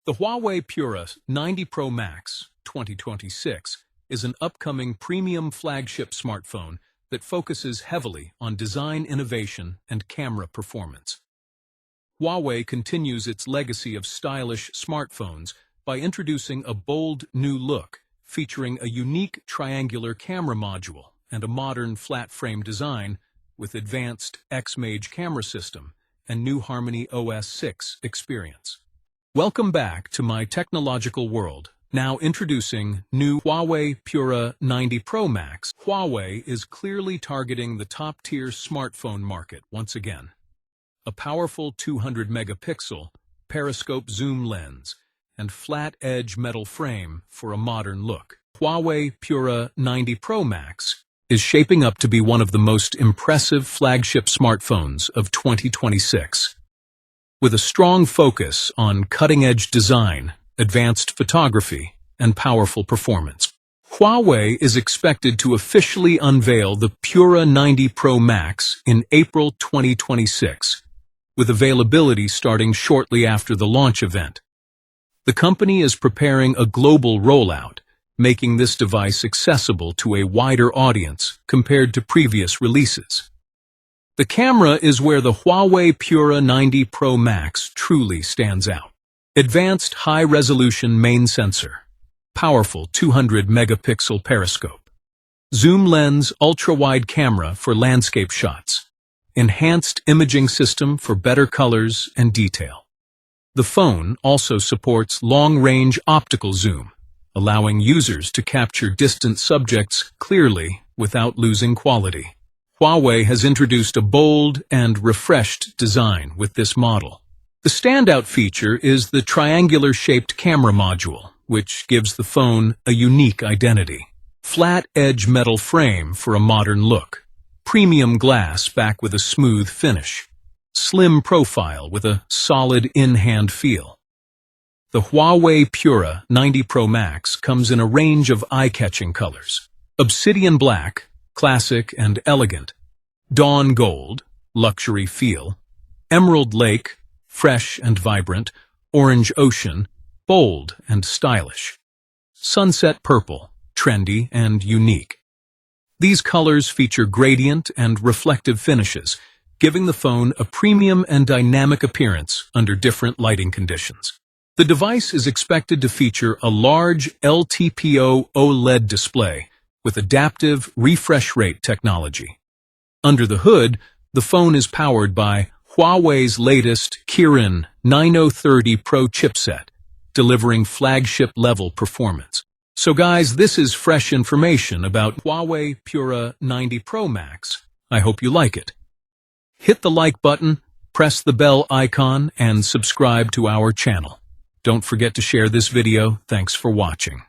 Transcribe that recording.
The Huawei Pura 90 Pro Max 2026 is an upcoming premium flagship smartphone that focuses heavily on design innovation and camera performance. Huawei continues its legacy of stylish smartphones by introducing a bold new look featuring a unique triangular camera module and a modern flat-frame design with advanced X-Mage camera system and new Harmony OS 6 experience. Welcome back to my technological world. Now introducing new Huawei Pura 90 Pro Max. Huawei is clearly targeting the top-tier smartphone market once again. A powerful 200-megapixel periscope zoom lens and flat-edge metal frame for a modern look. Huawei Pura 90 Pro Max is shaping up to be one of the most impressive flagship smartphones of 2026. With a strong focus on cutting-edge design, advanced photography, and powerful performance, Huawei is expected to officially unveil the Pura 90 Pro Max in April 2026, with availability starting shortly after the launch event. The company is preparing a global rollout, making this device accessible to a wider audience compared to previous releases. The camera is where the Huawei Pura 90 Pro Max truly stands out. Advanced high-resolution main sensor, powerful 200-megapixel periscope, zoom lens ultra-wide camera for landscape shots, enhanced imaging system for better colors and detail. The phone also supports long-range optical zoom, allowing users to capture distant subjects clearly without losing quality. Huawei has introduced a bold and refreshed design with this model. The standout feature is the triangular-shaped camera module, which gives the phone a unique identity. Flat-edge metal frame for a modern look. Premium glass back with a smooth finish. Slim profile with a solid in-hand feel. The Huawei Pura 90 Pro Max comes in a range of eye-catching colors. Obsidian black, classic and elegant. Dawn gold, luxury feel. Emerald lake, fresh and vibrant. Orange ocean, bold and stylish. Sunset purple, trendy and unique. These colors feature gradient and reflective finishes, giving the phone a premium and dynamic appearance under different lighting conditions. The device is expected to feature a large LTPO OLED display with adaptive refresh rate technology. Under the hood, the phone is powered by Huawei's latest Kirin 9030 Pro chipset, delivering flagship-level performance. So guys, this is fresh information about Huawei Pura 90 Pro Max. I hope you like it. Hit the like button, press the bell icon, and subscribe to our channel. Don't forget to share this video. Thanks for watching.